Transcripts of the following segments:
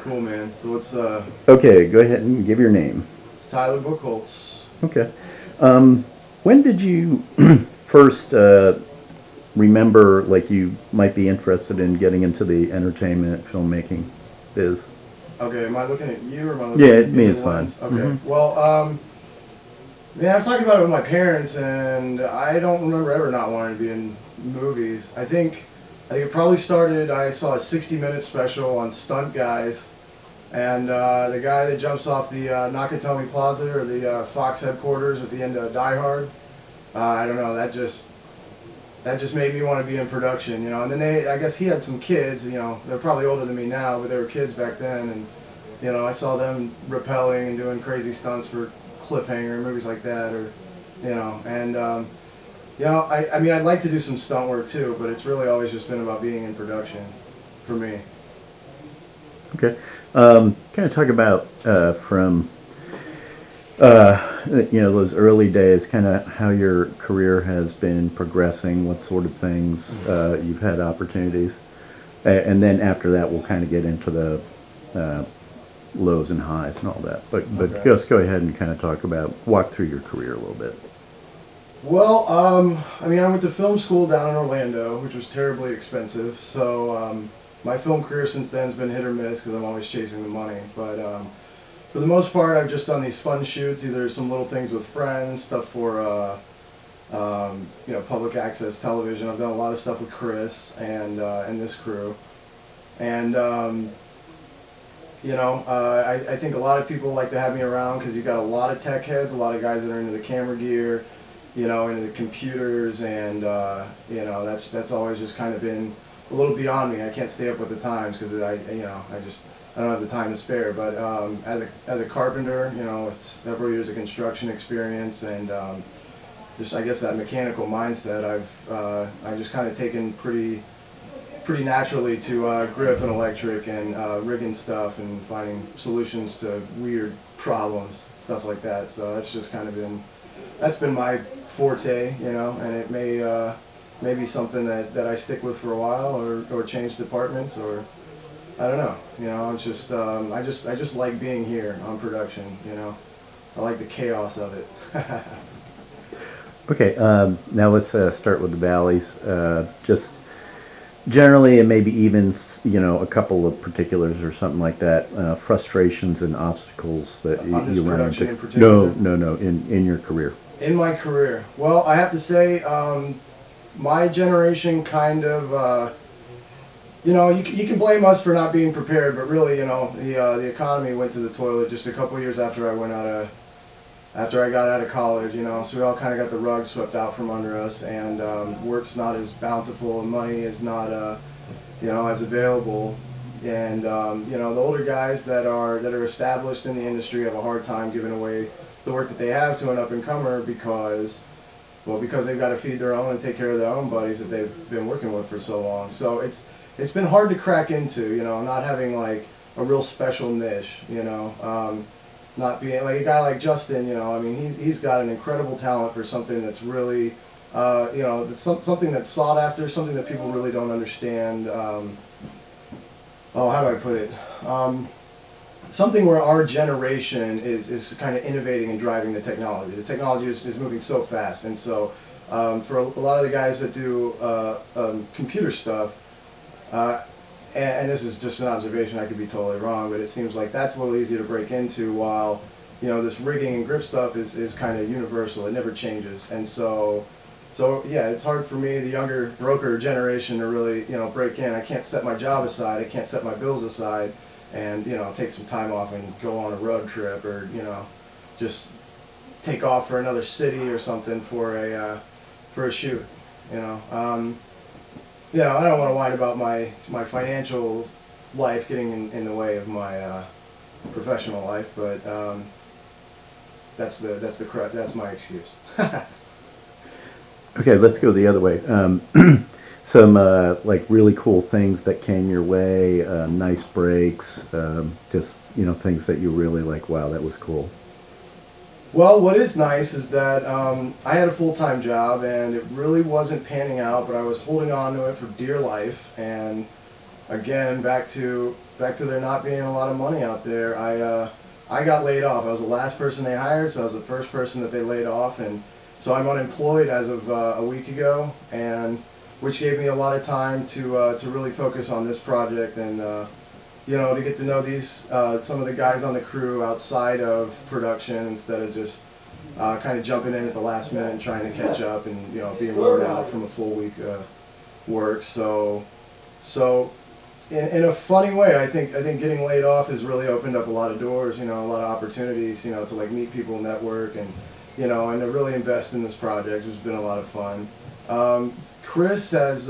Cool, man. So Okay, go ahead and give your name. it's Tyler Buchholz. Okay. When did you first remember, like, you might be interested in getting into the entertainment filmmaking biz? Okay, am I looking at you or am I looking Yeah, at me you is the fine. lens? Okay. Well, man, I've talked about it with my parents, and I don't remember ever not wanting to be in movies. I think it probably started. I saw a 60-minute special on stunt guys, and the guy that jumps off the Nakatomi Plaza or the Fox headquarters at the end of Die Hard. I don't know. That just made me want to be in production, you know. And then I guess he had some kids, you know. They're probably older than me now, but they were kids back then, and you know, I saw them rappelling and doing crazy stunts for Cliffhanger and movies like that, or you know. And you know, I mean, I'd like to do some stunt work too, but it's really always just been about being in production for me. Okay. Kind of talk about from those early days, kind of how your career has been progressing, what sort of things you've had opportunities, and then after that we'll kind of get into the lows and highs and all that. But Okay. just go ahead and kind of walk through your career a little bit. Well, I mean, I went to film school down in Orlando, which was terribly expensive. So my film career since then has been hit or miss because I'm always chasing the money. But for the most part, I've just done these fun shoots, either some little things with friends, stuff for public access television. I've done a lot of stuff with Chris and this crew, and I think a lot of people like to have me around because you've got a lot of tech heads, a lot of guys that are into the camera gear, you know, into the computers, and that's always just kind of been a little beyond me. I can't stay up with the times because I don't have the time to spare. But as a carpenter, you know, with several years of construction experience and just I guess that mechanical mindset, I've just kind of taken pretty naturally to grip and electric and rigging stuff and finding solutions to weird problems, stuff like that. So that's just kind of been my forte, you know, and it may be something that I stick with for a while or change departments, or I don't know, you know. It's just I just like being here on production, you know. I like the chaos of it. Okay, now let's start with the valleys. Just generally, and maybe even a couple of particulars or something like that. Frustrations and obstacles that On this you run production into. in particular? No. In your career. In my career, well, I have to say, my generation kind of, you can blame us for not being prepared, but really, you know, the economy went to the toilet just a couple years after I got out of college, you know, so we all kind of got the rug swept out from under us, and work's not as bountiful and money is not, as available, and the older guys that are established in the industry have a hard time giving away the work that they have to an up-and-comer because they've got to feed their own and take care of their own buddies that they've been working with for so long. So it's been hard to crack into, you know, not having like a real special niche, you know, not being like a guy like Justin, you know. I mean, he's got an incredible talent for something that's really, something that's sought after, something that people really don't understand. How do I put it? Something where our generation is kind of innovating and driving the technology. The technology is moving so fast, and so for a lot of the guys that do computer stuff, and this is just an observation, I could be totally wrong, but it seems like that's a little easier to break into, while, you know, this rigging and grip stuff is kind of universal. It never changes. And so yeah, it's hard for me, the younger broker generation, to really, you know, break in. I can't set my job aside, I can't set my bills aside and, you know, take some time off and go on a road trip, or, you know, just take off for another city or something for a shoot, you know. I don't want to whine about my financial life getting in the way of my professional life, but that's my excuse. Okay, let's go the other way. Some like really cool things that came your way, nice breaks, just things that you really like. Wow, that was cool. Well, what is nice is that I had a full-time job and it really wasn't panning out, but I was holding on to it for dear life. And again, back to back to there not being a lot of money out there, I got laid off. I was the last person they hired, so I was the first person that they laid off, and so I'm unemployed as of a week ago, and which gave me a lot of time to really focus on this project and you know, to get to know these some of the guys on the crew outside of production instead of just kind of jumping in at the last minute and trying to catch up and, you know, being worn out from a full week work. So in a funny way, I think getting laid off has really opened up a lot of doors, you know, a lot of opportunities, you know, to like meet people, network, and you know, and to really invest in this project, which has been a lot of fun. Chris has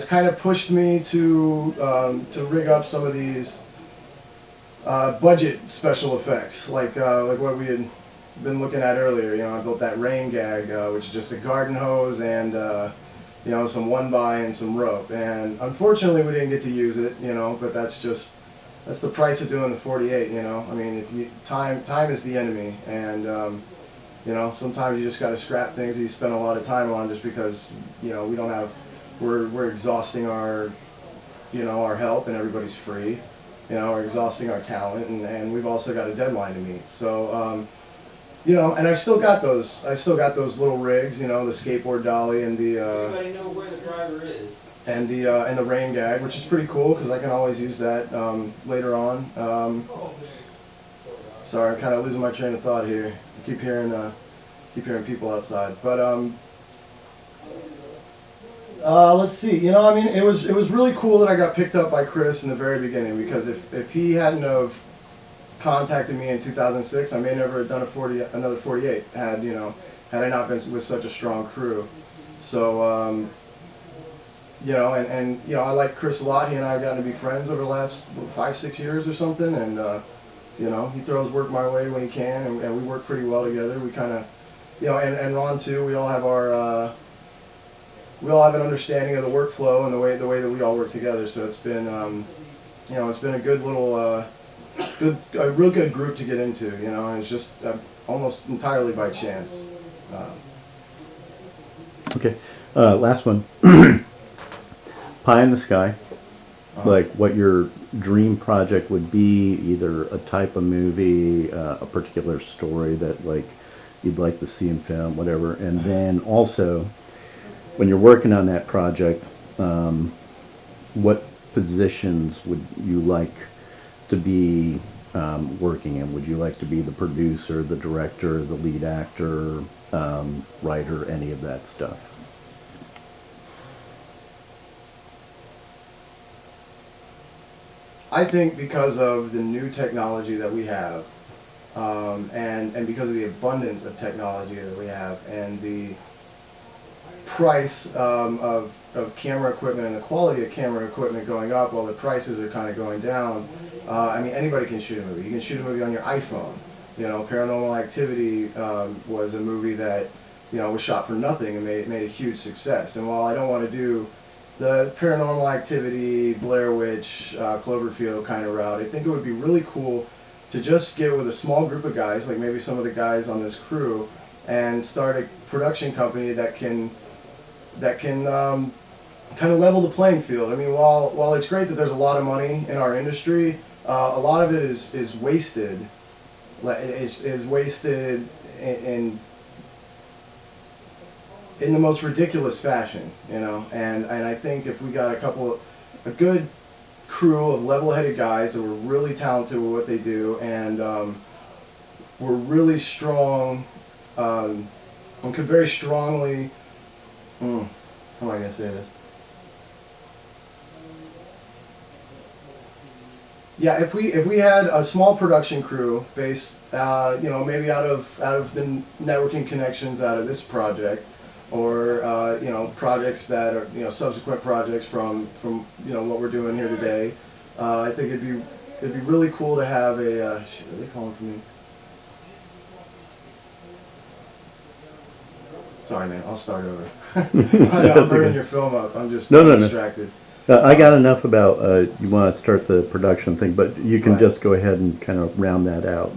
kind of pushed me to rig up some of these budget special effects, like what we had been looking at earlier. You know, I built that rain gag, which is just a garden hose and you know, some 1x and some rope. And unfortunately, we didn't get to use it. You know, but that's the price of doing the 48. You know, I mean, time is the enemy, and you know, sometimes you just got to scrap things that you spend a lot of time on just because, you know, we don't have. We're exhausting our, you know, our help, and everybody's free. You know, we're exhausting our talent, and we've also got a deadline to meet. So, you know, and I still got those little rigs. You know, the skateboard dolly and the. Everybody know where the driver is. And the rain gag, which is pretty cool because I can always use that later on. Sorry, I'm kind of losing my train of thought here. I keep hearing people outside, but let's see. You know, I mean, it was really cool that I got picked up by Chris in the very beginning, because if he hadn't have contacted me in 2006, I may never have done another 48. Had I not been with such a strong crew. So you know, and you know, I like Chris a lot. He and I have gotten to be friends over the last 5-6 years or something, and you know, he throws work my way when he can, and we work pretty well together. We kind of, you know, and Ron too. We all have our we all have an understanding of the workflow and the way that we all work together. So it's been, you know, it's been a good little, a real good group to get into. You know, and it's just almost entirely by chance. Okay, last one. Pie in the sky. Like what your dream project would be, either a type of movie, a particular story that like you'd like to see in film, whatever, and then also, when you're working on that project, what positions would you like to be working in? Would you like to be the producer, the director, the lead actor, writer, any of that stuff? I think because of the new technology that we have, and because of the abundance of technology that we have, and the price of camera equipment and the quality of camera equipment going up while the prices are kind of going down, I mean, anybody can shoot a movie. You can shoot a movie on your iPhone. You know, Paranormal Activity was a movie that, you know, was shot for nothing and made a huge success. And while I don't want to do the Paranormal Activity, Blair Witch, Cloverfield kind of route, I think it would be really cool to just get with a small group of guys, like maybe some of the guys on this crew, and start a production company that can kind of level the playing field. I mean, while it's great that there's a lot of money in our industry, a lot of it is wasted. Is wasted in the most ridiculous fashion, you know. And I think if we got a good crew of level-headed guys that were really talented with what they do, and were really strong, and could very strongly, how am I going to say this? Yeah, if we had a small production crew based, you know, maybe out of the networking connections out of this project, or you know, projects that are, you know, subsequent projects from you know, what we're doing here today, I think it'd be really cool to have a. Shit, are they calling for me? Sorry, man. I'll start over. I'm burning your film up. I'm just distracted. I got enough about you want to start the production thing, but you can just go ahead and kind of round that out.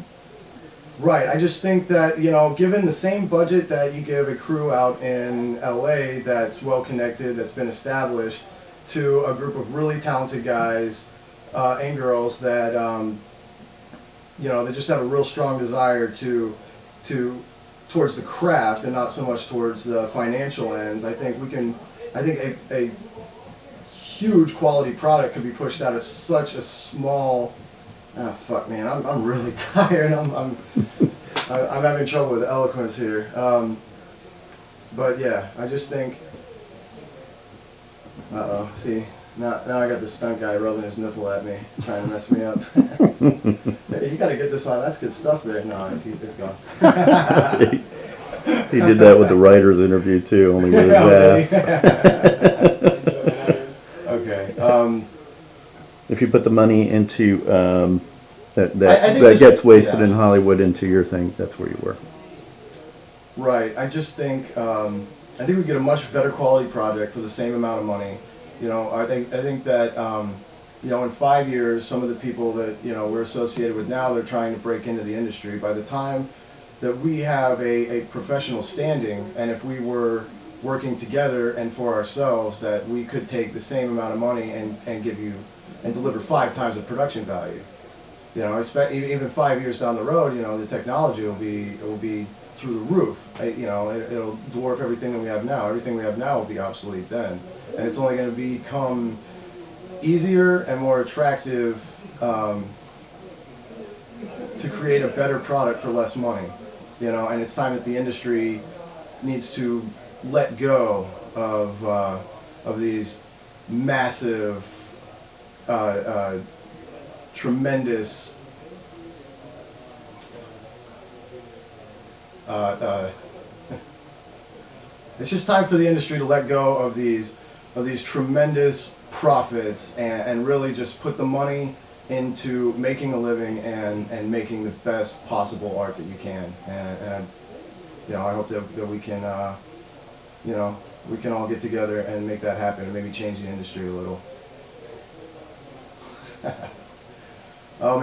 Right. I just think that, you know, given the same budget that you give a crew out in LA that's well connected, that's been established, to a group of really talented guys and girls that you know, they just have a real strong desire to towards the craft and not so much towards the financial ends. I think a huge quality product could be pushed out of such a small. Ah, fuck, man, I'm really tired. I'm having trouble with eloquence here. But yeah, I just think. See, now I got this stunt guy rubbing his nipple at me, trying to mess me up. Hey, you got to get this on. That's good stuff there. No, it's gone. He did that with the writer's interview too, only with his ass. Okay. If you put the money into that I think that gets wasted yeah. in Hollywood into your thing, that's where you were. Right. I just think we get a much better quality project for the same amount of money. You know, I think that you know, in 5 years, some of the people that, you know, we're associated with now, they're trying to break into the industry. By the time that we have a professional standing, and if we were working together and for ourselves, that we could take the same amount of money and give you and deliver 5 times the production value. You know, even 5 years down the road, you know, the technology will be through the roof. You know, it'll dwarf everything that we have now. Everything we have now will be obsolete then, and it's only going to become easier and more attractive to create a better product for less money. You know, and it's time that the industry needs to let go of these massive, tremendous it's just time for the industry to let go of these tremendous profits and really just put the money into making a living and making the best possible art that you can. And you know, I hope that we can you know, we can all get together and make that happen and maybe change the industry a little. Oh man.